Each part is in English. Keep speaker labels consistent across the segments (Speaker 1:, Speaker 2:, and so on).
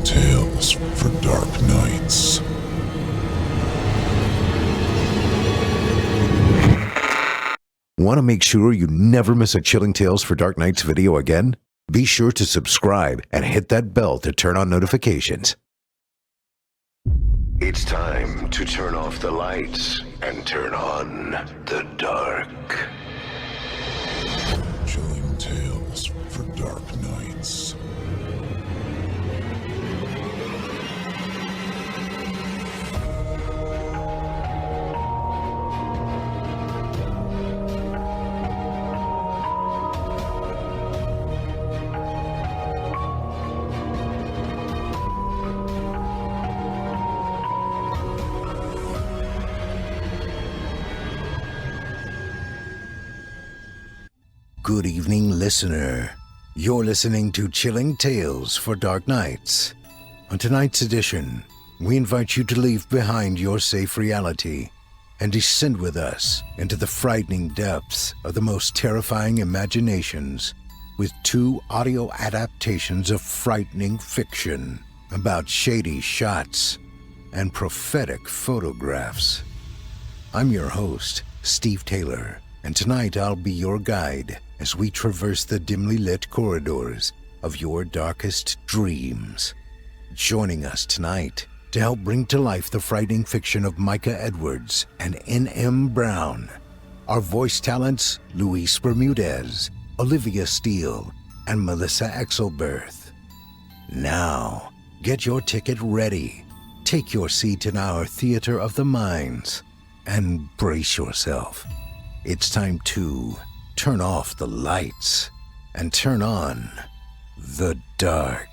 Speaker 1: Chilling tales for dark nights.
Speaker 2: Want to make sure you never miss a Chilling Tales for Dark Nights video again? Be sure to subscribe and hit that bell to turn on notifications.
Speaker 3: It's time to turn off the lights and turn on the dark.
Speaker 1: Chilling tales for dark nights.
Speaker 2: Good evening, listener. You're listening to Chilling Tales for Dark Nights. On tonight's edition, we invite you to leave behind your safe reality and descend with us into the frightening depths of the most terrifying imaginations with 2 audio adaptations of frightening fiction about shady shots and prophetic photographs. I'm your host, Steve Taylor, and tonight I'll be your guide as we traverse the dimly lit corridors of your darkest dreams. Joining us tonight to help bring to life the frightening fiction of Micah Edwards and N.M. Brown are voice talents Luis Bermudez, Olivia Steele, and Melissa Exelberth. Now, get your ticket ready, take your seat in our theater of the minds, and brace yourself. It's time to turn off the lights and turn on the dark.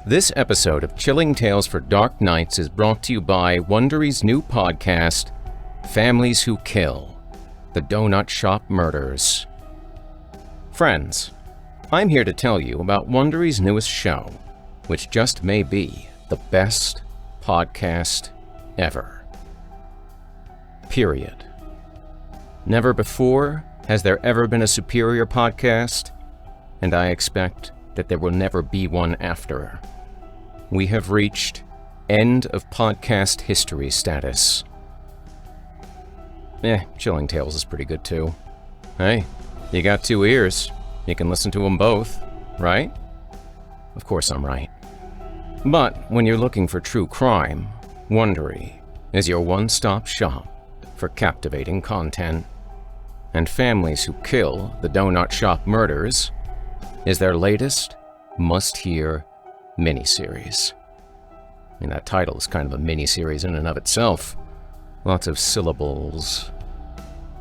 Speaker 4: This episode of Chilling Tales for Dark Nights is brought to you by Wondery's new podcast, Families Who Kill: The Donut Shop Murders. Friends, I'm here to tell you about Wondery's newest show, which just may be the best podcast ever. Period. Never before has there ever been a superior podcast, and I expect that there will never be one after. We have reached end of podcast history status. Chilling Tales is pretty good too. Hey, you got 2 ears. You can listen to them both, right? Of course I'm right. But when you're looking for true crime, Wondery is your one-stop shop for captivating content. And Families Who Kill: The Donut Shop Murders is their latest must-hear miniseries. I mean, that title is kind of a miniseries in and of itself. Lots of syllables.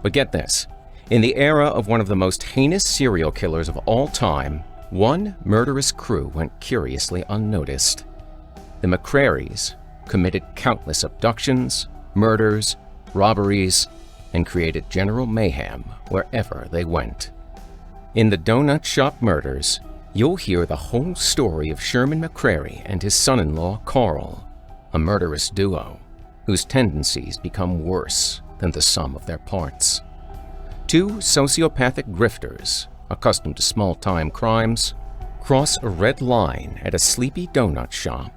Speaker 4: But get this. In the era of one of the most heinous serial killers of all time, one murderous crew went curiously unnoticed. The McCrarys committed countless abductions, murders, robberies, and created general mayhem wherever they went. In The Donut Shop Murders, you'll hear the whole story of Sherman McCrary and his son-in-law Carl, a murderous duo whose tendencies become worse than the sum of their parts. 2 sociopathic grifters, accustomed to small-time crimes, cross a red line at a sleepy donut shop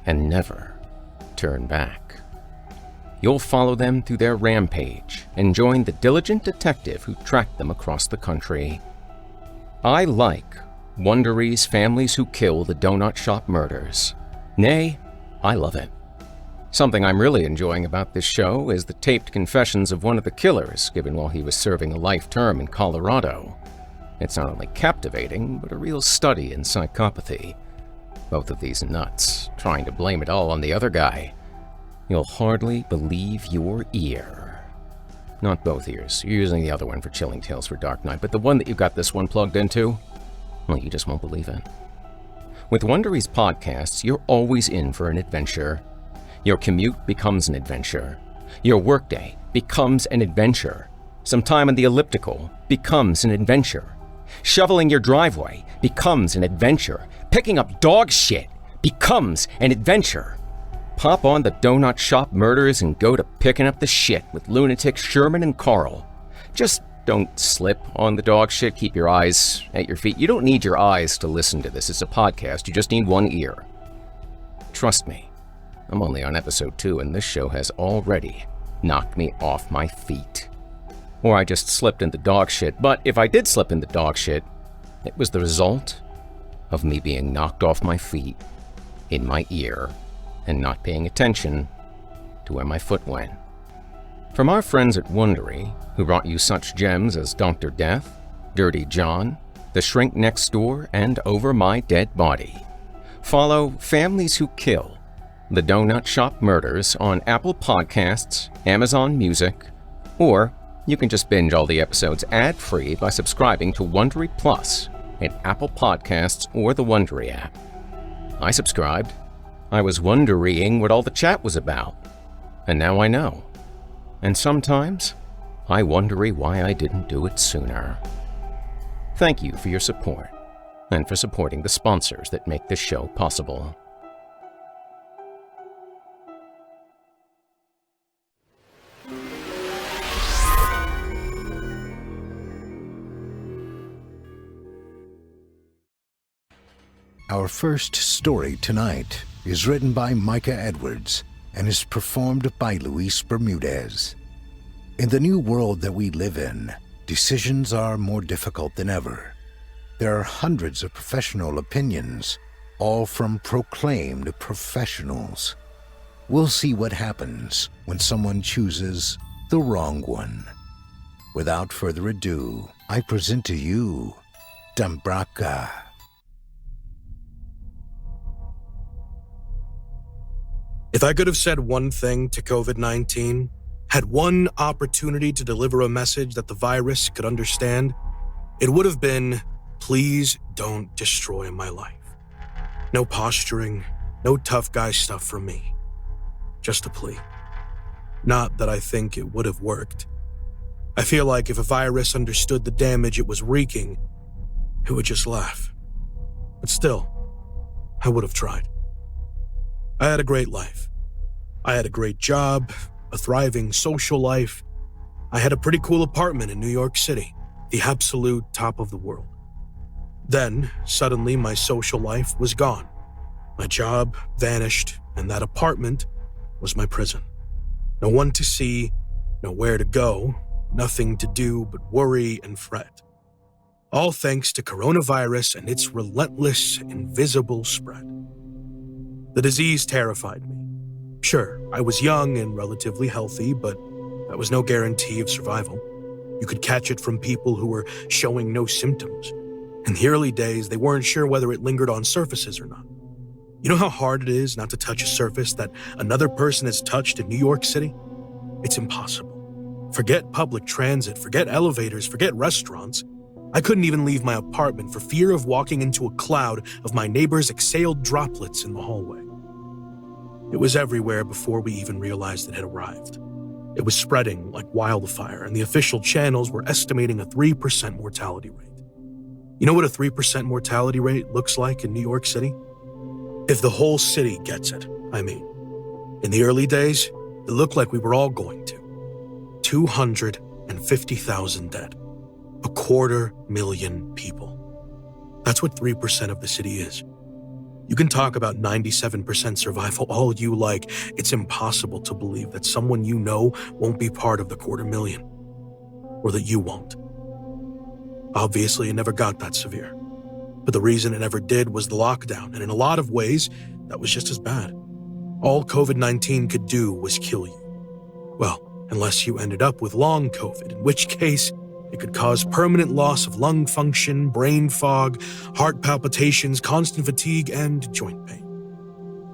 Speaker 4: and never turn back. You'll follow them through their rampage and join the diligent detective who tracked them across the country. I like Wondery's Families Who Kill: The Donut Shop Murders. Nay, I love it. Something I'm really enjoying about this show is the taped confessions of one of the killers given while he was serving a life term in Colorado. It's not only captivating, but a real study in psychopathy. Both of these nuts trying to blame it all on the other guy. You'll hardly believe your ear. Not both ears. You're using the other one for Chilling Tales for Dark Night, but the one that you got this one plugged into, well, you just won't believe it. With Wondery's podcasts, you're always in for an adventure. Your commute becomes an adventure. Your workday becomes an adventure. Some time on the elliptical becomes an adventure. Shoveling your driveway becomes an adventure. Picking up dog shit becomes an adventure. pop on the Donut Shop Murders and go to picking up the shit with lunatic Sherman and Carl. Just don't slip on the dog shit. Keep your eyes at your feet. You don't need your eyes to listen to this. It's a podcast. You just need one ear. Trust me, I'm only on episode 2 and this show has already knocked me off my feet. Or I just slipped into dog shit. But if I did slip into dog shit, it was the result of me being knocked off my feet in my ear and not paying attention to where my foot went. From our friends at Wondery, who brought you such gems as Dr. Death, Dirty John, The Shrink Next Door, and Over My Dead Body. Follow Families Who Kill, The Donut Shop Murders on Apple Podcasts, Amazon Music, or you can just binge all the episodes ad-free by subscribing to Wondery Plus in Apple Podcasts or the Wondery app. I subscribed. I was wondering what all the chat was about, and now I know. And sometimes, I wonder why I didn't do it sooner. Thank you for your support, and for supporting the sponsors that make this show possible.
Speaker 2: Our first story tonight is written by Micah Edwards and is performed by Luis Bermudez. In the new world that we live in, decisions are more difficult than ever. There are hundreds of professional opinions, all from proclaimed professionals. We'll see what happens when someone chooses the wrong one. Without further ado, I present to you Dambraka.
Speaker 5: If I could have said one thing to COVID-19, had one opportunity to deliver a message that the virus could understand, it would have been, please don't destroy my life. No posturing, no tough guy stuff from me. Just a plea. Not that I think it would have worked. I feel like if a virus understood the damage it was wreaking, it would just laugh. But still, I would have tried. I had a great life. I had a great job, a thriving social life. I had a pretty cool apartment in New York City, the absolute top of the world. Then, suddenly, my social life was gone. My job vanished, and that apartment was my prison. No one to see, nowhere to go, nothing to do but worry and fret. All thanks to coronavirus and its relentless, invisible spread. The disease terrified me. Sure, I was young and relatively healthy, but that was no guarantee of survival. You could catch it from people who were showing no symptoms. In the early days, they weren't sure whether it lingered on surfaces or not. You know how hard it is not to touch a surface that another person has touched in New York City? It's impossible. Forget public transit, forget elevators, forget restaurants. I couldn't even leave my apartment for fear of walking into a cloud of my neighbor's exhaled droplets in the hallway. It was everywhere before we even realized it had arrived. It was spreading like wildfire, and the official channels were estimating a 3% mortality rate. You know what a 3% mortality rate looks like in New York City? If the whole city gets it, I mean. In the early days, it looked like we were all going to. 250,000 dead. 250,000 people. That's what 3% of the city is. You can talk about 97% survival all you like. It's impossible to believe that someone you know won't be part of the 250,000. Or that you won't. Obviously, it never got that severe. But the reason it never did was the lockdown, and in a lot of ways, that was just as bad. All COVID-19 could do was kill you. Well, unless you ended up with long COVID, in which case, it could cause permanent loss of lung function, brain fog, heart palpitations, constant fatigue, and joint pain.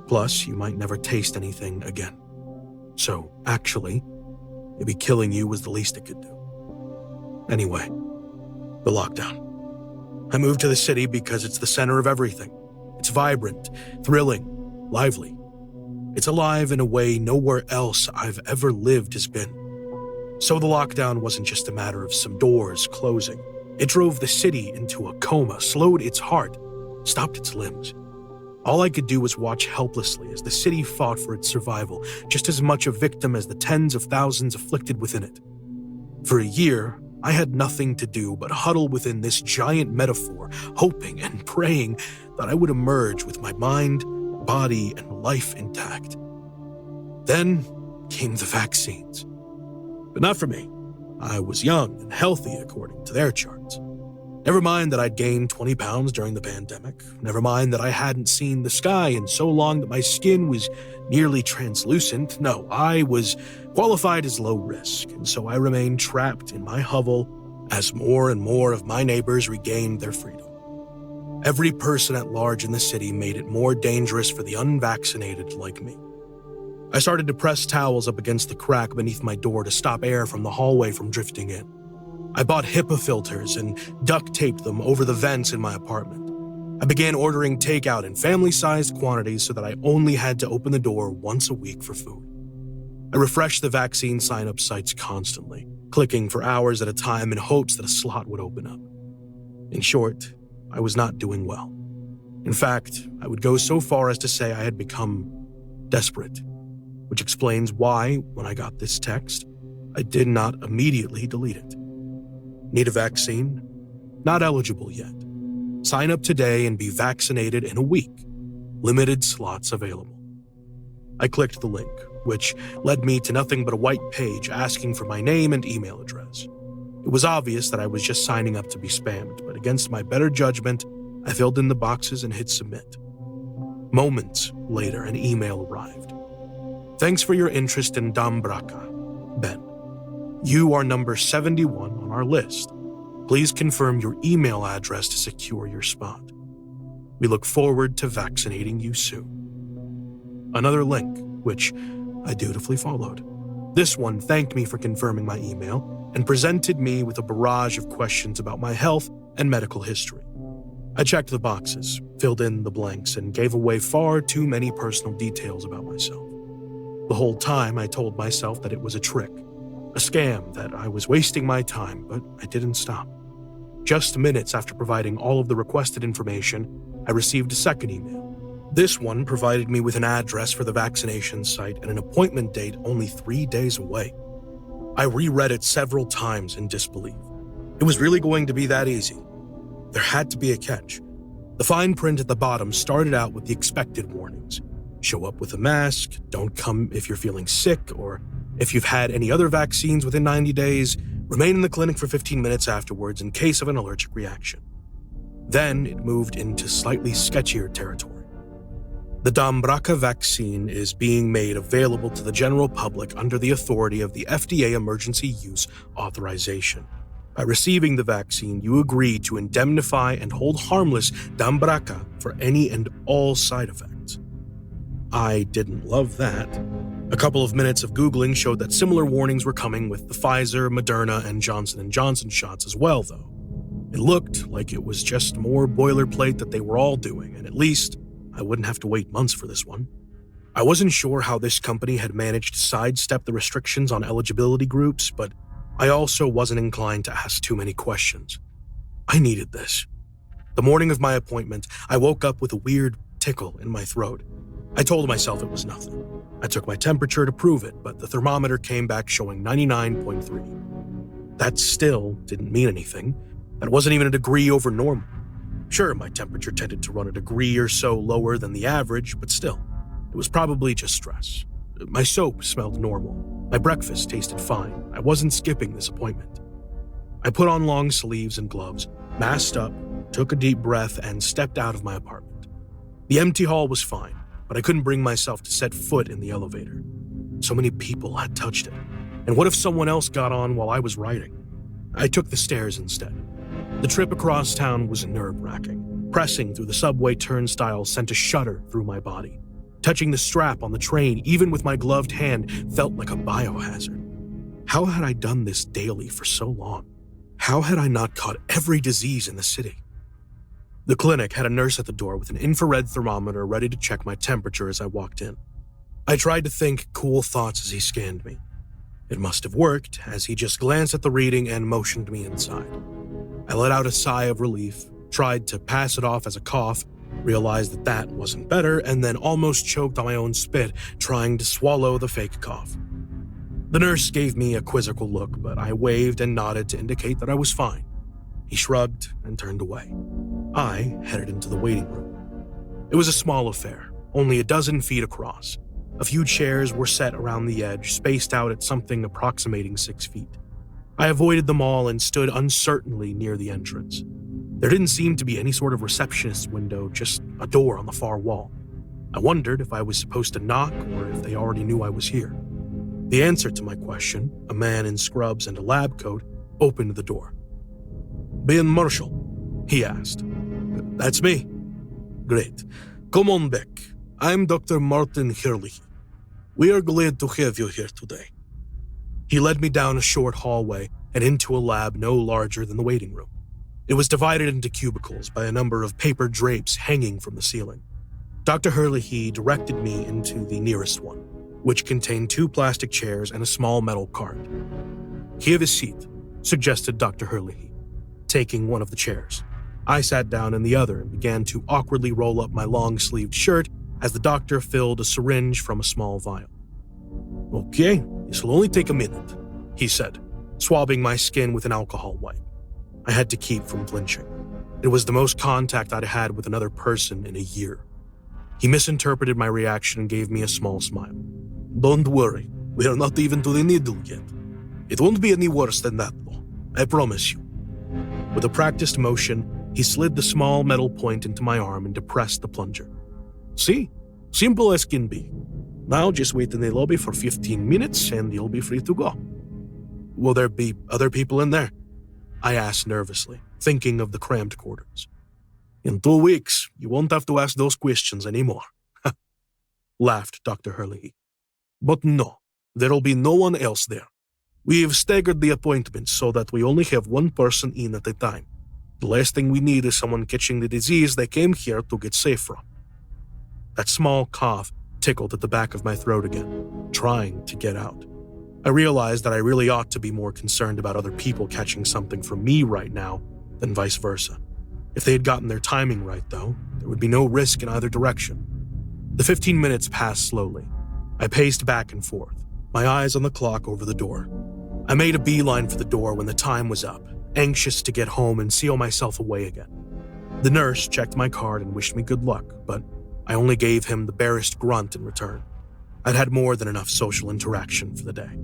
Speaker 5: Plus, you might never taste anything again. So, actually, maybe killing you was the least it could do. Anyway, the lockdown. I moved to the city because it's the center of everything. It's vibrant, thrilling, lively. It's alive in a way nowhere else I've ever lived has been. So the lockdown wasn't just a matter of some doors closing. It drove the city into a coma, slowed its heart, stopped its limbs. All I could do was watch helplessly as the city fought for its survival, just as much a victim as the tens of thousands afflicted within it. For a year, I had nothing to do but huddle within this giant metaphor, hoping and praying that I would emerge with my mind, body, and life intact. Then came the vaccines. But not for me. I was young and healthy according to their charts. Never mind that I'd gained 20 pounds during the pandemic. Never mind that I hadn't seen the sky in so long that my skin was nearly translucent. No, I was qualified as low risk, and so I remained trapped in my hovel as more and more of my neighbors regained their freedom. Every person at large in the city made it more dangerous for the unvaccinated like me. I started to press towels up against the crack beneath my door to stop air from the hallway from drifting in. I bought HEPA filters and duct taped them over the vents in my apartment. I began ordering takeout in family-sized quantities so that I only had to open the door once a week for food. I refreshed the vaccine sign-up sites constantly, clicking for hours at a time in hopes that a slot would open up. In short, I was not doing well. In fact, I would go so far as to say I had become desperate, which explains why, when I got this text, I did not immediately delete it. Need a vaccine? Not eligible yet. Sign up today and be vaccinated in a week. Limited slots available. I clicked the link, which led me to nothing but a white page asking for my name and email address. It was obvious that I was just signing up to be spammed, but against my better judgment, I filled in the boxes and hit submit. Moments later, an email arrived. Thanks for your interest in Dambraka, Ben. You are number 71 on our list. Please confirm your email address to secure your spot. We look forward to vaccinating you soon. Another link, which I dutifully followed. This one thanked me for confirming my email and presented me with a barrage of questions about my health and medical history. I checked the boxes, filled in the blanks, and gave away far too many personal details about myself. The whole time I told myself that it was a trick, a scam, that I was wasting my time, but I didn't stop. Just minutes after providing all of the requested information, I received a second email. This one provided me with an address for the vaccination site and an appointment date only 3 days away. I reread it several times in disbelief. It was really going to be that easy. There had to be a catch. The fine print at the bottom started out with the expected warnings. Show up with a mask, don't come if you're feeling sick, or if you've had any other vaccines within 90 days, remain in the clinic for 15 minutes afterwards in case of an allergic reaction. Then it moved into slightly sketchier territory. The Dambraka vaccine is being made available to the general public under the authority of the FDA Emergency Use Authorization. By receiving the vaccine, you agree to indemnify and hold harmless Dambraka for any and all side effects. I didn't love that. A couple of minutes of Googling showed that similar warnings were coming with the Pfizer, Moderna, and Johnson & Johnson shots as well, though. It looked like it was just more boilerplate that they were all doing, and at least I wouldn't have to wait months for this one. I wasn't sure how this company had managed to sidestep the restrictions on eligibility groups, but I also wasn't inclined to ask too many questions. I needed this. The morning of my appointment, I woke up with a weird tickle in my throat. I told myself it was nothing. I took my temperature to prove it, but the thermometer came back showing 99.3. That still didn't mean anything. That wasn't even a degree over normal. Sure, my temperature tended to run a degree or so lower than the average, but still, it was probably just stress. My soap smelled normal. My breakfast tasted fine. I wasn't skipping this appointment. I put on long sleeves and gloves, masked up, took a deep breath, and stepped out of my apartment. The empty hall was fine, but I couldn't bring myself to set foot in the elevator. So many people had touched it. And what if someone else got on while I was writing? I took the stairs instead. The trip across town was nerve-wracking. Pressing through the subway turnstiles sent a shudder through my body. Touching the strap on the train, even with my gloved hand, felt like a biohazard. How had I done this daily for so long? How had I not caught every disease in the city? The clinic had a nurse at the door with an infrared thermometer ready to check my temperature as I walked in. I tried to think cool thoughts as he scanned me. It must have worked, as he just glanced at the reading and motioned me inside. I let out a sigh of relief, tried to pass it off as a cough, realized that that wasn't better, and then almost choked on my own spit trying to swallow the fake cough. The nurse gave me a quizzical look, but I waved and nodded to indicate that I was fine. He shrugged and turned away. I headed into the waiting room. It was a small affair, only a dozen feet across. A few chairs were set around the edge, spaced out at something approximating 6 feet. I avoided them all and stood uncertainly near the entrance. There didn't seem to be any sort of receptionist's window, just a door on the far wall. I wondered if I was supposed to knock or if they already knew I was here. The answer to my question, a man in scrubs and a lab coat, opened the door. "Ben Marshall?" he asked. "That's me." "Great. Come on back. I'm Dr. Martin Hurley. We are glad to have you here today." He led me down a short hallway and into a lab no larger than the waiting room. It was divided into cubicles by a number of paper drapes hanging from the ceiling. Dr. Hurley directed me into the nearest one, which contained 2 plastic chairs and a small metal cart. "Have a seat," suggested Dr. Hurley, taking one of the chairs. I sat down in the other and began to awkwardly roll up my long-sleeved shirt as the doctor filled a syringe from a small vial. "Okay, this will only take a minute," he said, swabbing my skin with an alcohol wipe. I had to keep from flinching. It was the most contact I'd had with another person in a year. He misinterpreted my reaction and gave me a small smile. "Don't worry, we are not even to the needle yet. It won't be any worse than that, though, I promise you." With a practiced motion, he slid the small metal point into my arm and depressed the plunger. "See? Simple as can be. Now just wait in the lobby for 15 minutes and you'll be free to go." "Will there be other people in there?" I asked nervously, thinking of the cramped quarters. "In 2 weeks, you won't have to ask those questions anymore," laughed Dr. Hurley. "But no, there'll be no one else there. We've staggered the appointments so that we only have one person in at a time. The last thing we need is someone catching the disease they came here to get safe from." That small cough tickled at the back of my throat again, trying to get out. I realized that I really ought to be more concerned about other people catching something from me right now than vice versa. If they had gotten their timing right, though, there would be no risk in either direction. The 15 minutes passed slowly. I paced back and forth, my eyes on the clock over the door. I made a beeline for the door when the time was up, anxious to get home and seal myself away again. The nurse checked my card and wished me good luck, but I only gave him the barest grunt in return. I'd had more than enough social interaction for the day.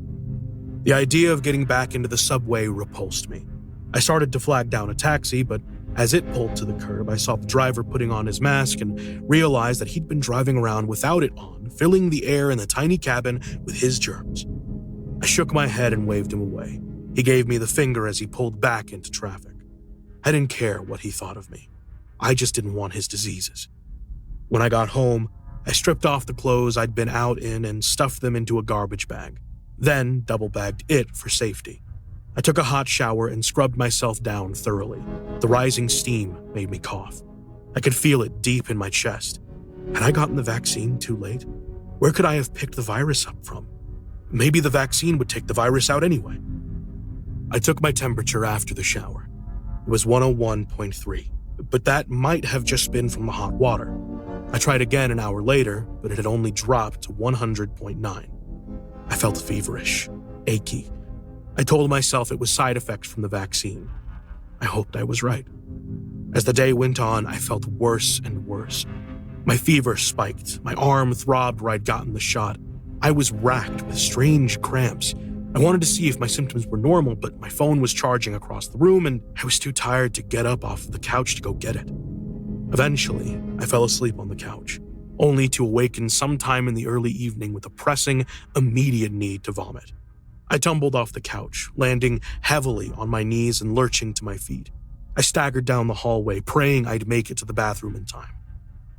Speaker 5: The idea of getting back into the subway repulsed me. I started to flag down a taxi, but as it pulled to the curb, I saw the driver putting on his mask and realized that he'd been driving around without it on, filling the air in the tiny cabin with his germs. I shook my head and waved him away. He gave me the finger as he pulled back into traffic. I didn't care what he thought of me. I just didn't want his diseases. When I got home, I stripped off the clothes I'd been out in and stuffed them into a garbage bag, then double-bagged it for safety. I took a hot shower and scrubbed myself down thoroughly. The rising steam made me cough. I could feel it deep in my chest. Had I gotten the vaccine too late? Where could I have picked the virus up from? Maybe the vaccine would take the virus out anyway. I took my temperature after the shower. It was 101.3, but that might have just been from the hot water. I tried again an hour later, but it had only dropped to 100.9. I felt feverish, achy. I told myself it was side effects from the vaccine. I hoped I was right. As the day went on, I felt worse and worse. My fever spiked. My arm throbbed where I'd gotten the shot. I was racked with strange cramps. I wanted to see if my symptoms were normal, but my phone was charging across the room and I was too tired to get up off the couch to go get it. Eventually, I fell asleep on the couch, only to awaken sometime in the early evening with a pressing, immediate need to vomit. I tumbled off the couch, landing heavily on my knees and lurching to my feet. I staggered down the hallway, praying I'd make it to the bathroom in time.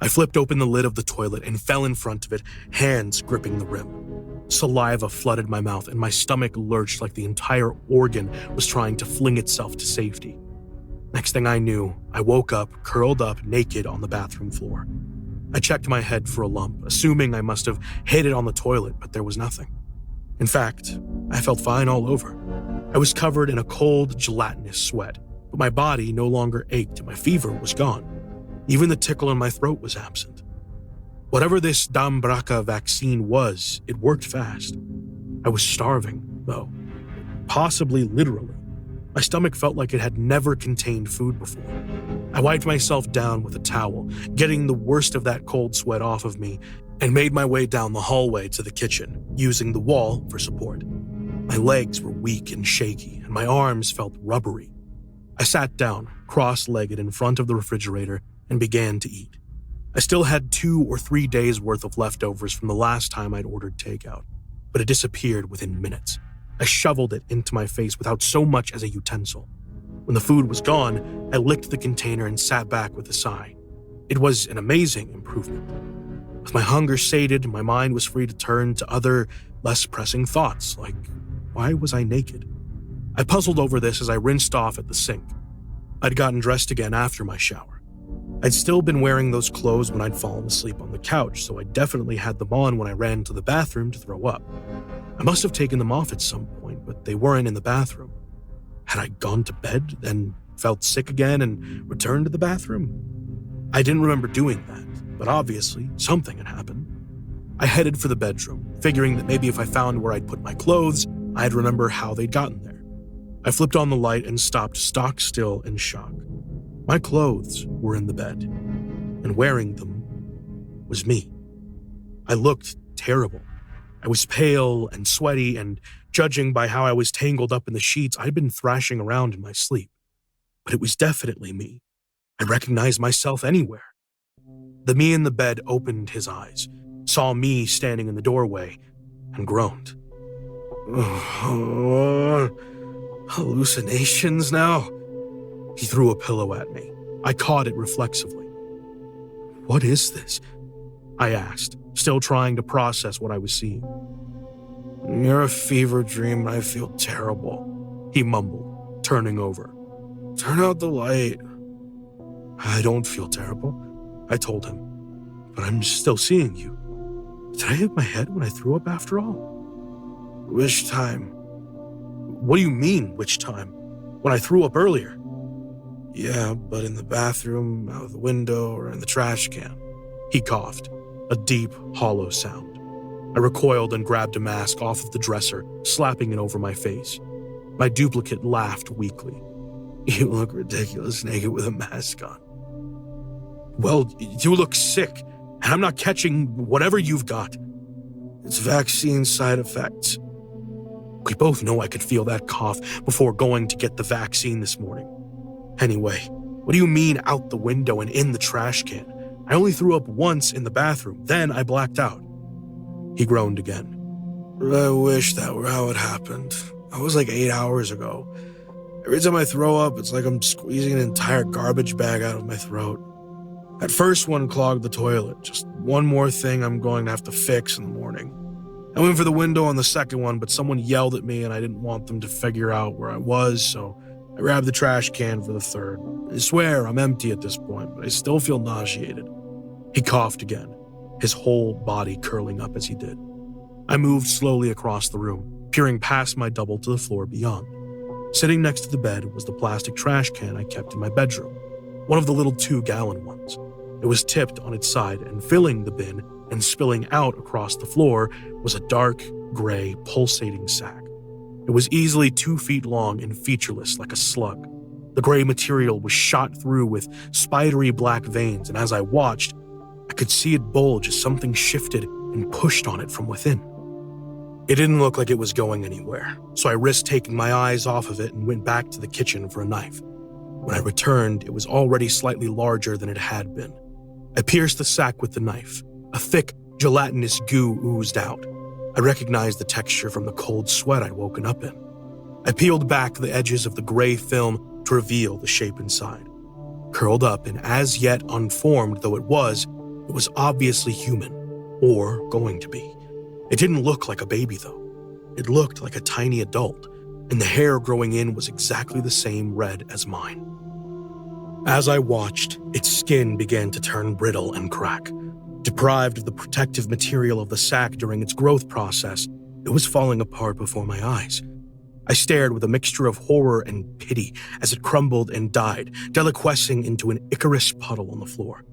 Speaker 5: I flipped open the lid of the toilet and fell in front of it, hands gripping the rim. Saliva flooded my mouth and my stomach lurched like the entire organ was trying to fling itself to safety. Next thing I knew, I woke up, curled up, naked on the bathroom floor. I checked my head for a lump, assuming I must have hit it on the toilet, but there was nothing. In fact, I felt fine all over. I was covered in a cold, gelatinous sweat, but my body no longer ached and my fever was gone. Even the tickle in my throat was absent. Whatever this Dambraka vaccine was, it worked fast. I was starving, though. Possibly literally. My stomach felt like it had never contained food before. I wiped myself down with a towel, getting the worst of that cold sweat off of me, and made my way down the hallway to the kitchen, using the wall for support. My legs were weak and shaky, and my arms felt rubbery. I sat down, cross-legged in front of the refrigerator, and began to eat. I still had 2 or 3 days worth of leftovers from the last time I'd ordered takeout, but it disappeared within minutes. I shoveled it into my face without so much as a utensil. When the food was gone, I licked the container and sat back with a sigh. It was an amazing improvement. With my hunger sated, my mind was free to turn to other, less pressing thoughts, like, why was I naked? I puzzled over this as I rinsed off at the sink. I'd gotten dressed again after my shower. I'd still been wearing those clothes when I'd fallen asleep on the couch, so I definitely had them on when I ran to the bathroom to throw up. I must have taken them off at some point, but they weren't in the bathroom. Had I gone to bed, then felt sick again and returned to the bathroom? I didn't remember doing that, but obviously something had happened. I headed for the bedroom, figuring that maybe if I found where I'd put my clothes, I'd remember how they'd gotten there. I flipped on the light and stopped stock still in shock. My clothes were in the bed, and wearing them was me. I looked terrible. I was pale and sweaty, and judging by how I was tangled up in the sheets, I'd been thrashing around in my sleep. But it was definitely me. I recognized myself anywhere. The me in the bed opened his eyes, saw me standing in the doorway, and groaned. Hallucinations now? He threw a pillow at me. I caught it reflexively. What is this? I asked, still trying to process what I was seeing. You're a fever dream and I feel terrible, he mumbled, turning over. Turn out the light. I don't feel terrible, I told him, but I'm still seeing you. Did I hit my head when I threw up after all? Which time? What do you mean, which time? When I threw up earlier? Yeah, but in the bathroom, out of the window, or in the trash can. He coughed, a deep, hollow sound. I recoiled and grabbed a mask off of the dresser, slapping it over my face. My duplicate laughed weakly. You look ridiculous naked with a mask on. Well, you look sick, and I'm not catching whatever you've got. It's vaccine side effects. We both know I could feel that cough before going to get the vaccine this morning. Anyway, what do you mean out the window and in the trash can? I only threw up once in the bathroom, then I blacked out. He groaned again. I wish that were how it happened. That was like 8 hours ago. Every time I throw up, it's like I'm squeezing an entire garbage bag out of my throat. That first one clogged the toilet, just one more thing I'm going to have to fix in the morning. I went for the window on the second one, but someone yelled at me and I didn't want them to figure out where I was, so I grabbed the trash can for the third. I swear I'm empty at this point, but I still feel nauseated. He coughed again, his whole body curling up as he did. I moved slowly across the room, peering past my double to the floor beyond. Sitting next to the bed was the plastic trash can I kept in my bedroom, one of the little 2-gallon ones. It was tipped on its side, and filling the bin and spilling out across the floor was a dark, gray, pulsating sack. It was easily 2 feet long and featureless like a slug. The gray material was shot through with spidery black veins, and as I watched, I could see it bulge as something shifted and pushed on it from within. It didn't look like it was going anywhere, so I risked taking my eyes off of it and went back to the kitchen for a knife. When I returned, it was already slightly larger than it had been. I pierced the sack with the knife. A thick, gelatinous goo oozed out. I recognized the texture from the cold sweat I'd woken up in. I peeled back the edges of the gray film to reveal the shape inside. Curled up and as yet unformed though it was obviously human, or going to be. It didn't look like a baby though. It looked like a tiny adult, and the hair growing in was exactly the same red as mine. As I watched, its skin began to turn brittle and crack. Deprived of the protective material of the sack during its growth process, it was falling apart before my eyes. I stared with a mixture of horror and pity as it crumbled and died, deliquescing into an Icarus puddle on the floor.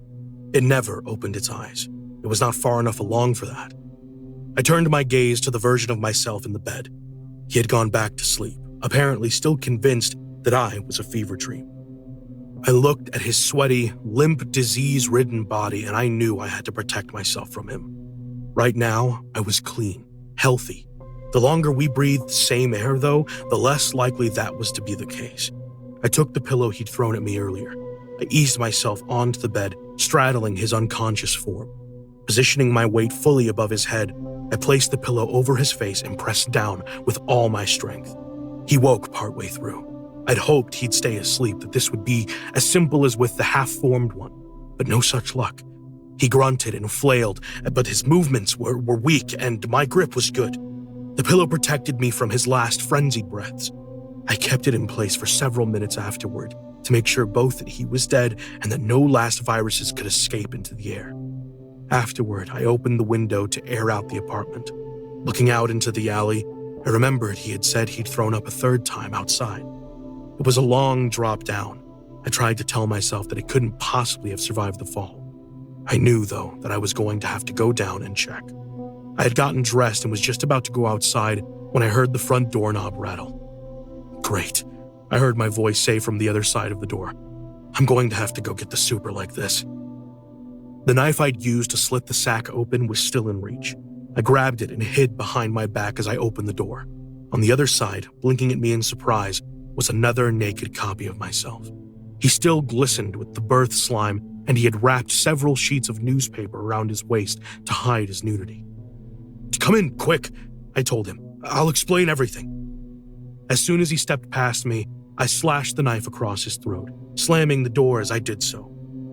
Speaker 5: It never opened its eyes. It was not far enough along for that. I turned my gaze to the version of myself in the bed. He had gone back to sleep, apparently still convinced that I was a fever dream. I looked at his sweaty, limp, disease-ridden body, and I knew I had to protect myself from him. Right now, I was clean, healthy. The longer we breathed the same air, though, the less likely that was to be the case. I took the pillow he'd thrown at me earlier. I eased myself onto the bed, straddling his unconscious form. Positioning my weight fully above his head, I placed the pillow over his face and pressed down with all my strength. He woke partway through. I'd hoped he'd stay asleep, that this would be as simple as with the half-formed one, but no such luck. He grunted and flailed, but his movements were weak and my grip was good. The pillow protected me from his last frenzied breaths. I kept it in place for several minutes afterward to make sure both that he was dead and that no last viruses could escape into the air. Afterward, I opened the window to air out the apartment. Looking out into the alley, I remembered he had said he'd thrown up a third time outside. It was a long drop down. I tried to tell myself that it couldn't possibly have survived the fall. I knew, though, that I was going to have to go down and check. I had gotten dressed and was just about to go outside when I heard the front doorknob rattle. Great, I heard my voice say from the other side of the door. I'm going to have to go get the super like this. The knife I'd used to slit the sack open was still in reach. I grabbed it and hid behind my back as I opened the door. On the other side, blinking at me in surprise, was another naked copy of myself. He still glistened with the birth slime, and he had wrapped several sheets of newspaper around his waist to hide his nudity. "Come in, quick," I told him. "I'll explain everything." As soon as he stepped past me, I slashed the knife across his throat, slamming the door as I did so.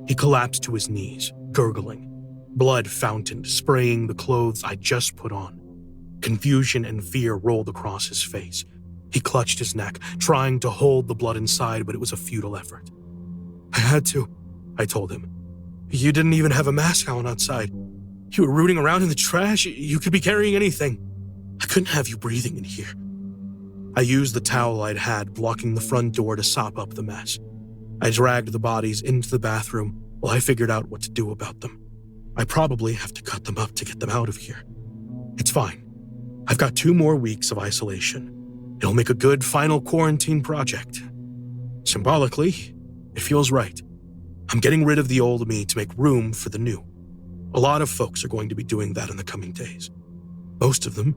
Speaker 5: He collapsed to his knees, gurgling. Blood fountained, spraying the clothes I'd just put on. Confusion and fear rolled across his face. He clutched his neck, trying to hold the blood inside, but it was a futile effort. "I had to," I told him. "You didn't even have a mask on outside. You were rooting around in the trash. You could be carrying anything. I couldn't have you breathing in here." I used the towel I'd had blocking the front door to sop up the mess. I dragged the bodies into the bathroom while I figured out what to do about them. I probably have to cut them up to get them out of here. It's fine. I've got 2 more weeks of isolation. It'll make a good final quarantine project. Symbolically, it feels right. I'm getting rid of the old me to make room for the new. A lot of folks are going to be doing that in the coming days. Most of them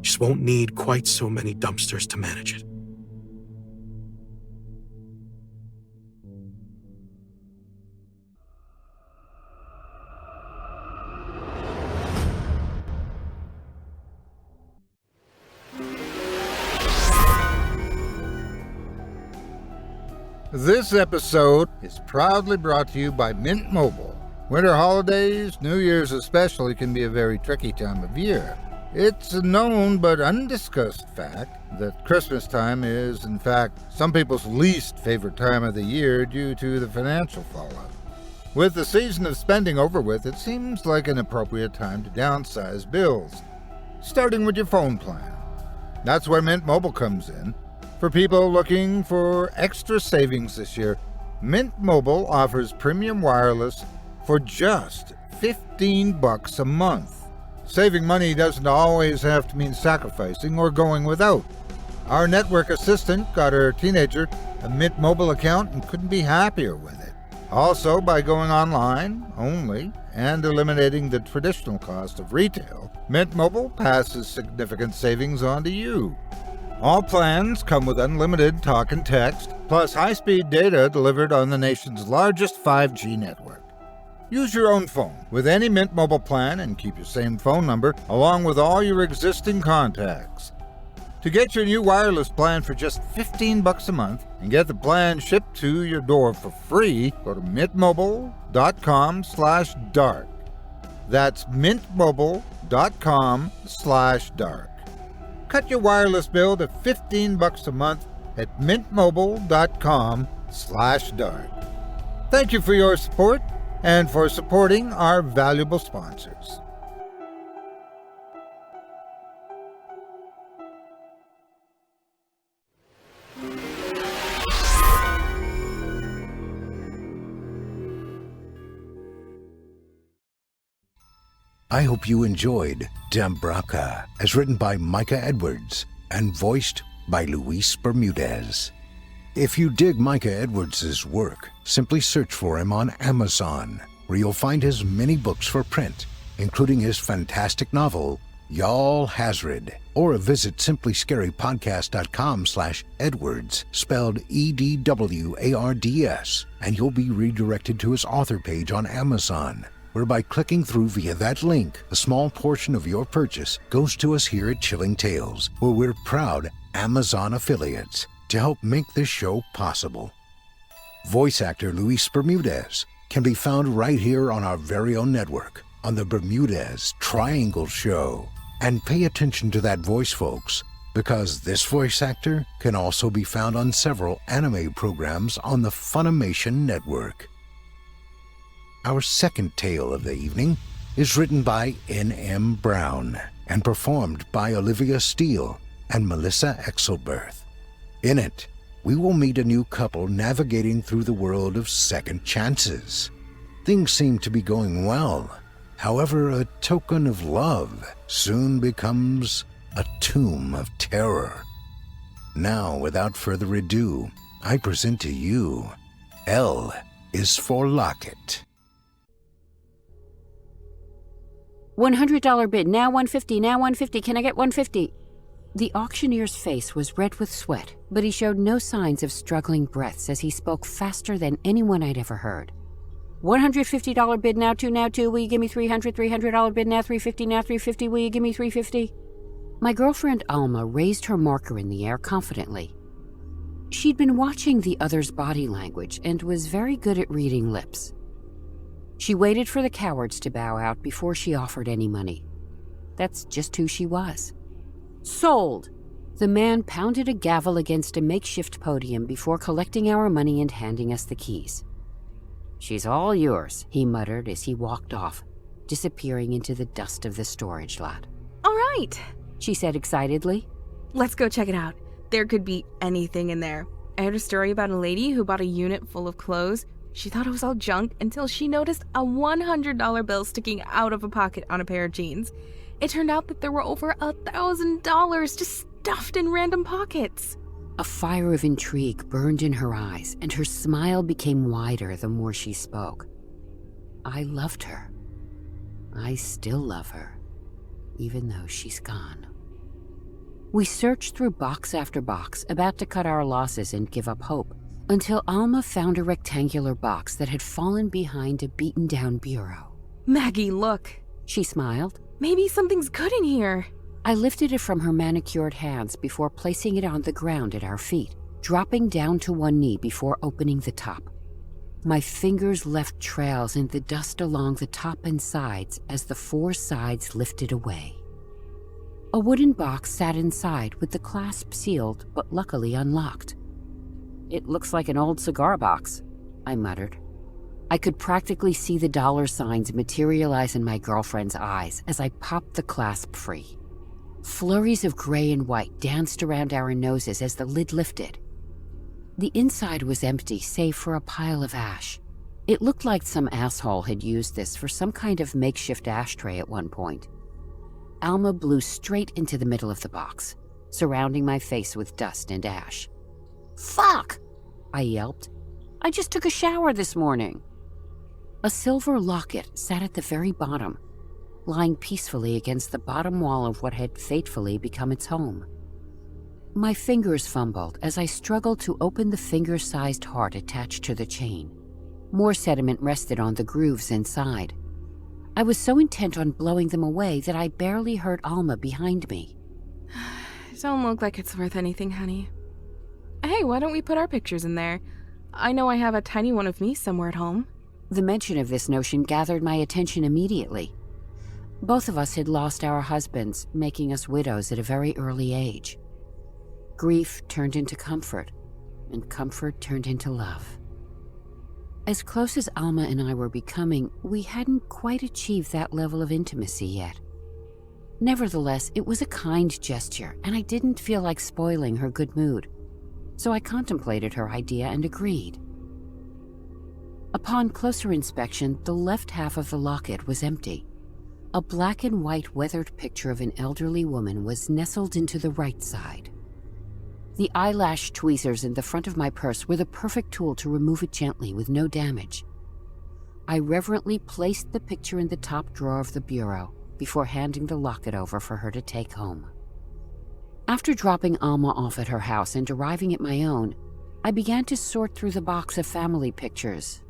Speaker 5: just won't need quite so many dumpsters to manage it.
Speaker 6: This episode is proudly brought to you by Mint Mobile. Winter holidays, New Year's especially, can be a very tricky time of year. It's a known but undiscussed fact that Christmas time is, in fact, some people's least favorite time of the year due to the financial fallout. With the season of spending over with, it seems like an appropriate time to downsize bills, starting with your phone plan. That's where Mint Mobile comes in. For people looking for extra savings this year, Mint Mobile offers premium wireless for just $15 a month. Saving money doesn't always have to mean sacrificing or going without. Our network assistant got her teenager a Mint Mobile account and couldn't be happier with it. Also, by going online only and eliminating the traditional cost of retail, Mint Mobile passes significant savings on to you. All plans come with unlimited talk and text, plus high-speed data delivered on the nation's largest 5G network. Use your own phone with any Mint Mobile plan and keep your same phone number along with all your existing contacts. To get your new wireless plan for just $15 a month and get the plan shipped to your door for free, go to mintmobile.com/dark. That's mintmobile.com/dark. Cut your wireless bill to $15 a month at mintmobile.com/dark. Thank you for your support and for supporting our valuable sponsors.
Speaker 2: I hope you enjoyed Dambraka, as written by Micah Edwards and voiced by Luis Bermudez. If you dig Micah Edwards' work, simply search for him on Amazon, where you'll find his many books for print, including his fantastic novel, Y'all Hazard, or visit simplyscarypodcast.com/Edwards, spelled EDWARDS, and you'll be redirected to his author page on Amazon, where by clicking through via that link, a small portion of your purchase goes to us here at Chilling Tales, where we're proud Amazon affiliates to help make this show possible. Voice actor Luis Bermudez can be found right here on our very own network, on the Bermudez Triangle Show. And pay attention to that voice, folks, because this voice actor can also be found on several anime programs on the Funimation network. Our second tale of the evening is written by N.M. Brown and performed by Olivia Steele and Melissa Exelberth. In it, we will meet a new couple navigating through the world of second chances. Things seem to be going well. However, a token of love soon becomes a tomb of terror. Now, without further ado, I present to you, L is for Locket.
Speaker 7: $100 bid, now $150, now $150, can I get $150? The auctioneer's face was red with sweat, but he showed no signs of struggling breaths as he spoke faster than anyone I'd ever heard. $150 bid, now two, will you give me $300, $300 bid, now $350, now $350, will you give me $350? My girlfriend Alma raised her marker in the air confidently. She'd been watching the other's body language and was very good at reading lips. She waited for the cowards to bow out before she offered any money. That's just who she was. Sold! The man pounded a gavel against a makeshift podium before collecting our money and handing us the keys. "She's all yours," he muttered as he walked off, disappearing into the dust of the storage lot.
Speaker 8: "All right,"
Speaker 7: she said excitedly.
Speaker 8: "Let's go check it out. There could be anything in there. I heard a story about a lady who bought a unit full of clothes. She thought it was all junk until she noticed a $100 bill sticking out of a pocket on a pair of jeans. It turned out that there were over $1,000 just stuffed in random pockets."
Speaker 7: A fire of intrigue burned in her eyes, and her smile became wider the more she spoke. I loved her. I still love her, even though she's gone. We searched through box after box, about to cut our losses and give up hope, until Alma found a rectangular box that had fallen behind a beaten-down bureau.
Speaker 8: "Maggie, look."
Speaker 7: She smiled.
Speaker 8: "Maybe something's good in here."
Speaker 7: I lifted it from her manicured hands before placing it on the ground at our feet, dropping down to one knee before opening the top. My fingers left trails in the dust along the top and sides as the four sides lifted away. A wooden box sat inside with the clasp sealed but luckily unlocked. "It looks like an old cigar box," I muttered. I could practically see the dollar signs materialize in my girlfriend's eyes as I popped the clasp free. Flurries of gray and white danced around our noses as the lid lifted. The inside was empty save for a pile of ash. It looked like some asshole had used this for some kind of makeshift ashtray at one point. Alma blew straight into the middle of the box, surrounding my face with dust and ash. "Fuck!" I yelped. "I just took a shower this morning." A silver locket sat at the very bottom, lying peacefully against the bottom wall of what had fatefully become its home. My fingers fumbled as I struggled to open the finger-sized heart attached to the chain. More sediment rested on the grooves inside. I was so intent on blowing them away that I barely heard Alma behind me.
Speaker 8: "Don't look like it's worth anything, honey. Hey, why don't we put our pictures in there? I know I have a tiny one of me somewhere at home."
Speaker 7: The mention of this notion gathered my attention immediately. Both of us had lost our husbands, making us widows at a very early age. Grief turned into comfort, and comfort turned into love. As close as Alma and I were becoming, we hadn't quite achieved that level of intimacy yet. Nevertheless, it was a kind gesture, and I didn't feel like spoiling her good mood, so I contemplated her idea and agreed. Upon closer inspection, the left half of the locket was empty. A black and white weathered picture of an elderly woman was nestled into the right side. The eyelash tweezers in the front of my purse were the perfect tool to remove it gently with no damage. I reverently placed the picture in the top drawer of the bureau before handing the locket over for her to take home. After dropping Alma off at her house and arriving at my own, I began to sort through the box of family pictures.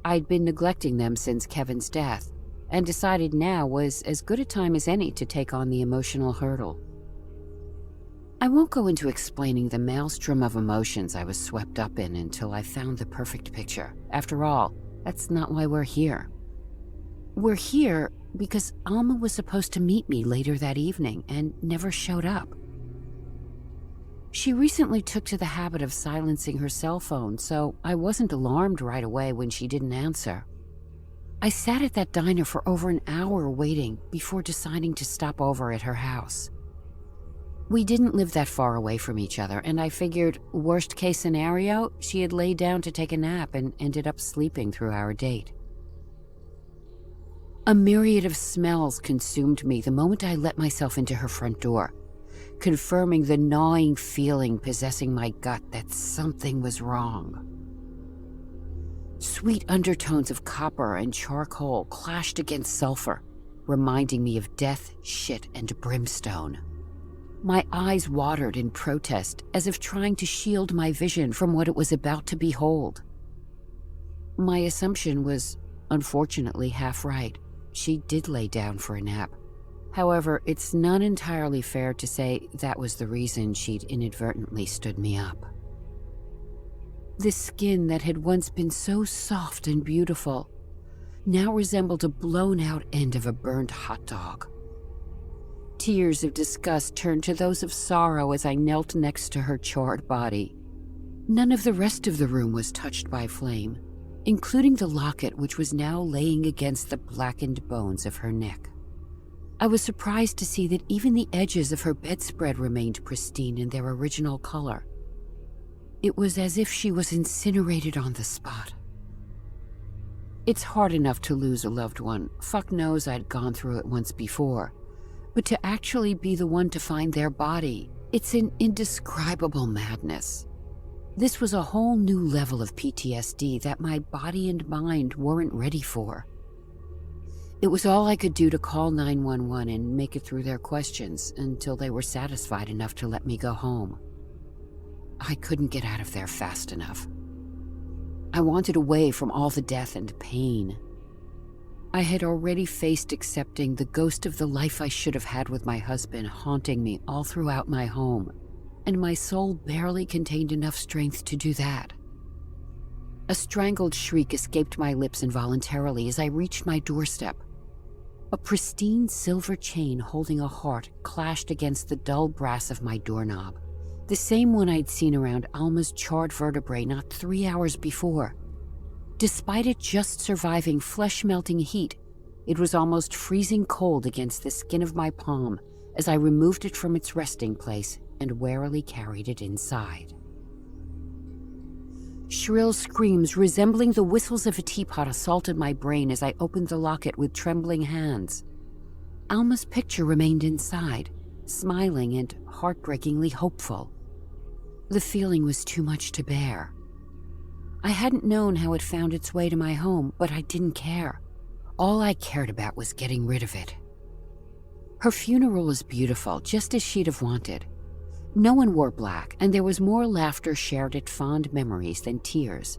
Speaker 7: I'd been neglecting them since Kevin's death, and decided now was as good a time as any to take on the emotional hurdle. I won't go into explaining the maelstrom of emotions I was swept up in until I found the perfect picture. After all, that's not why we're here. We're here because Alma was supposed to meet me later that evening and never showed up. She recently took to the habit of silencing her cell phone, so I wasn't alarmed right away when she didn't answer. I sat at that diner for over an hour waiting before deciding to stop over at her house. We didn't live that far away from each other, and I figured, worst case scenario, she had laid down to take a nap and ended up sleeping through our date. A myriad of smells consumed me the moment I let myself into her front door, confirming the gnawing feeling possessing my gut that something was wrong. Sweet undertones of copper and charcoal clashed against sulfur, reminding me of death, shit, and brimstone. My eyes watered in protest, as if trying to shield my vision from what it was about to behold. My assumption was, unfortunately, half right. She did lay down for a nap. However, it's not entirely fair to say that was the reason she'd inadvertently stood me up. The skin that had once been so soft and beautiful now resembled a blown-out end of a burned hot dog. Tears of disgust turned to those of sorrow as I knelt next to her charred body. None of the rest of the room was touched by flame, including the locket which was now laying against the blackened bones of her neck. I was surprised to see that even the edges of her bedspread remained pristine in their original color. It was as if she was incinerated on the spot. It's hard enough to lose a loved one. Fuck knows I'd gone through it once before. But to actually be the one to find their body, it's an indescribable madness. This was a whole new level of PTSD that my body and mind weren't ready for. It was all I could do to call 911 and make it through their questions until they were satisfied enough to let me go home. I couldn't get out of there fast enough. I wanted away from all the death and pain. I had already faced accepting the ghost of the life I should have had with my husband haunting me all throughout my home, and my soul barely contained enough strength to do that. A strangled shriek escaped my lips involuntarily as I reached my doorstep. A pristine silver chain holding a heart clashed against the dull brass of my doorknob, the same one I'd seen around Alma's charred vertebrae not 3 hours before. Despite it just surviving flesh-melting heat, it was almost freezing cold against the skin of my palm as I removed it from its resting place and warily carried it inside. Shrill screams resembling the whistles of a teapot assaulted my brain as I opened the locket with trembling hands. Alma's picture remained inside, smiling and heartbreakingly hopeful. The feeling was too much to bear. I hadn't known how it found its way to my home, but I didn't care. All I cared about was getting rid of it. Her funeral was beautiful, just as she'd have wanted. No one wore black, and there was more laughter shared at fond memories than tears.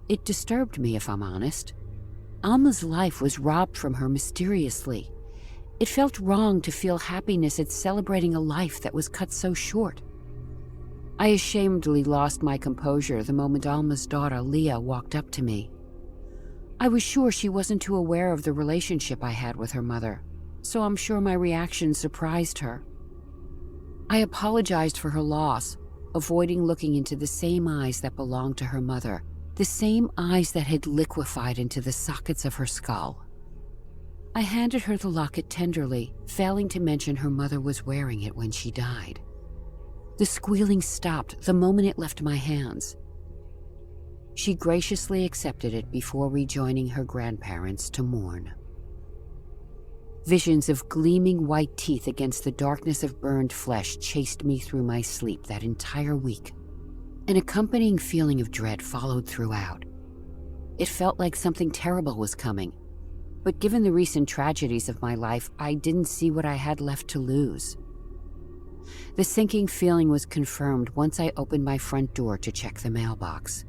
Speaker 7: It disturbed me, if I'm honest. Alma's life was robbed from her mysteriously. It felt wrong to feel happiness at celebrating a life that was cut so short. I ashamedly lost my composure the moment Alma's daughter, Leah, walked up to me. I was sure she wasn't too aware of the relationship I had with her mother, so I'm sure my reaction surprised her. I apologized for her loss, avoiding looking into the same eyes that belonged to her mother, the same eyes that had liquefied into the sockets of her skull. I handed her the locket tenderly, failing to mention her mother was wearing it when she died. The squealing stopped the moment it left my hands. She graciously accepted it before rejoining her grandparents to mourn. Visions of gleaming white teeth against the darkness of burned flesh chased me through my sleep that entire week. An accompanying feeling of dread followed throughout. It felt like something terrible was coming, but given the recent tragedies of my life, I didn't see what I had left to lose. The sinking feeling was confirmed once I opened my front door to check the mailbox.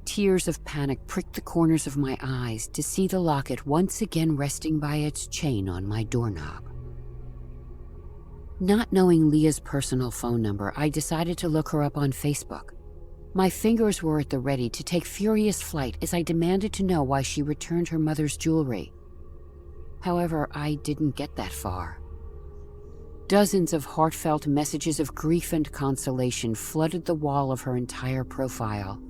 Speaker 7: Tears of panic pricked the corners of my eyes to see the locket once again resting by its chain on my doorknob. Not knowing Leah's personal phone number, I decided to look her up on Facebook. My fingers were at the ready to take furious flight as I demanded to know why she returned her mother's jewelry. However, I didn't get that far. Dozens of heartfelt messages of grief and consolation flooded the wall of her entire profile.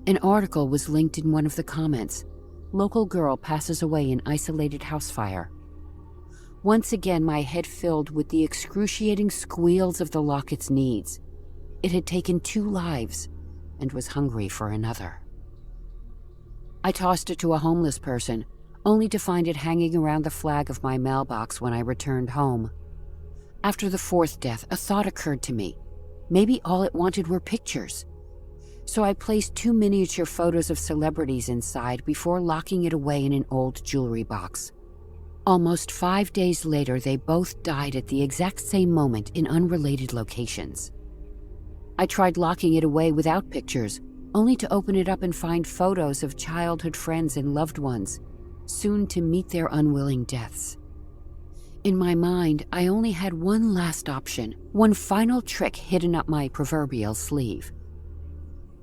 Speaker 7: An article was linked in one of the comments. Local girl passes away in isolated house fire. Once again, my head filled with the excruciating squeals of the Locket's needs. It had taken 2 lives and was hungry for another. I tossed it to a homeless person, only to find it hanging around the flag of my mailbox when I returned home. After the 4th death, a thought occurred to me. Maybe all it wanted were pictures. So I placed 2 miniature photos of celebrities inside before locking it away in an old jewelry box. Almost 5 days later, they both died at the exact same moment in unrelated locations. I tried locking it away without pictures, only to open it up and find photos of childhood friends and loved ones, soon to meet their unwilling deaths. In my mind, I only had one last option, one final trick hidden up my proverbial sleeve.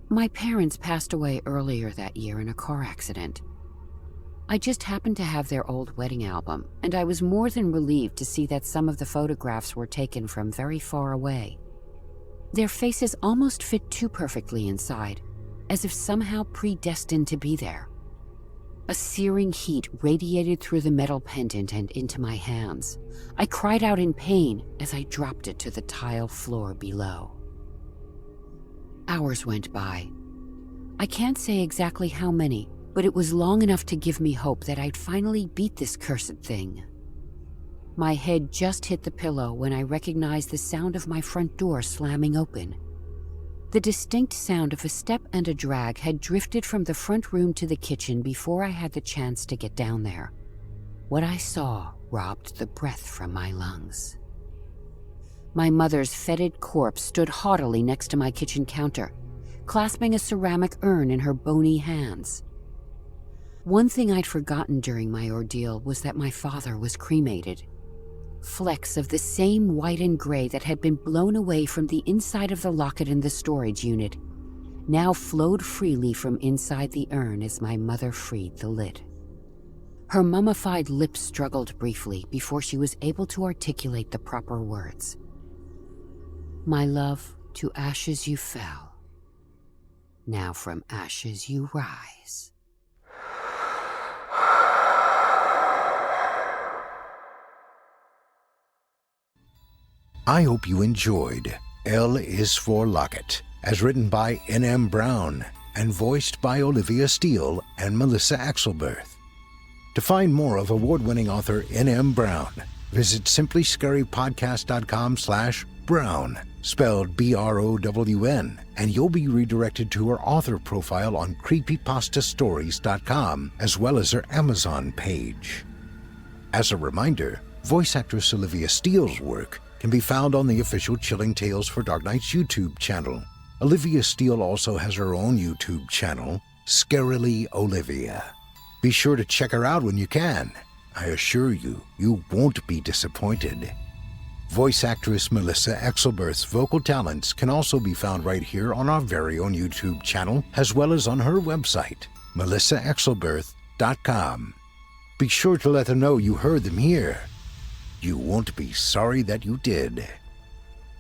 Speaker 7: My parents passed away earlier that year in a car accident. I just happened to have their old wedding album, and I was more than relieved to see that some of the photographs were taken from very far away. Their faces almost fit too perfectly inside, as if somehow predestined to be there. A searing heat radiated through the metal pendant and into my hands. I cried out in pain as I dropped it to the tile floor below. Hours went by. I can't say exactly how many, but it was long enough to give me hope that I'd finally beat this cursed thing. My head just hit the pillow when I recognized the sound of my front door slamming open. The distinct sound of a step and a drag had drifted from the front room to the kitchen before I had the chance to get down there. What I saw robbed the breath from my lungs. My mother's fetid corpse stood haughtily next to my kitchen counter, clasping a ceramic urn in her bony hands. One thing I'd forgotten during my ordeal was that my father was cremated. Flecks of the same white and gray that had been blown away from the inside of the locket in the storage unit now flowed freely from inside the urn as my mother freed the lid. Her mummified lips struggled briefly before she was able to articulate the proper words. "My love, to ashes you fell. Now from ashes you rise."
Speaker 2: I hope you enjoyed L is for Locket, as written by N.M. Brown and voiced by Olivia Steele and Melissa Axelberth. To find more of award-winning author N.M. Brown, visit simplyscarypodcast.com/Brown, spelled BROWN, and you'll be redirected to her author profile on creepypastastories.com, as well as her Amazon page. As a reminder, voice actress Olivia Steele's work can be found on the official Chilling Tales for Dark Nights YouTube channel. Olivia Steele also has her own YouTube channel, Scarily Olivia. Be sure to check her out when you can. I assure you, you won't be disappointed. Voice actress Melissa Axelberth's vocal talents can also be found right here on our very own YouTube channel, as well as on her website, melissaaxelberth.com. Be sure to let them know you heard them here. You won't be sorry that you did.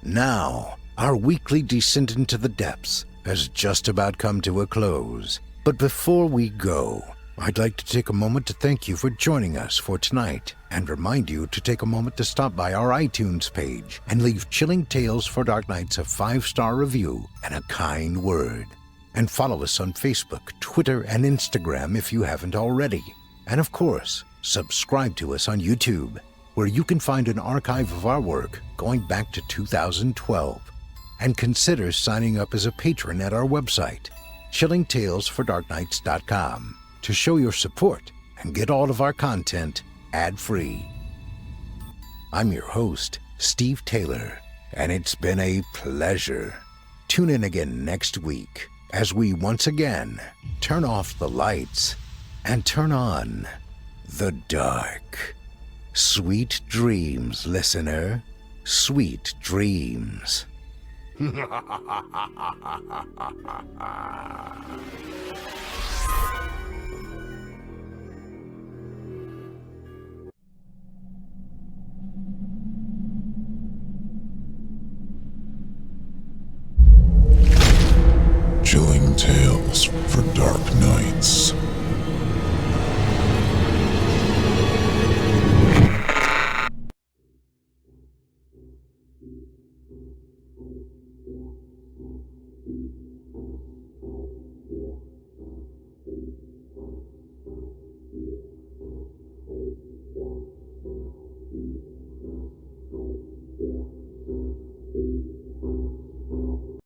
Speaker 2: Now, our weekly descent into the depths has just about come to a close. But before we go, I'd like to take a moment to thank you for joining us for tonight and remind you to take a moment to stop by our iTunes page and leave Chilling Tales for Dark Nights a 5-star review and a kind word. And follow us on Facebook, Twitter, and Instagram if you haven't already. And of course, Subscribe to us on YouTube, where you can find an archive of our work going back to 2012. And consider signing up as a patron at our website, chillingtalesfordarknights.com, to show your support and get all of our content ad-free. I'm your host, Steve Taylor, and it's been a pleasure. Tune in again next week as we once again turn off the lights and turn on the dark. Sweet dreams, listener. Sweet dreams.
Speaker 1: Chilling tales for dark nights.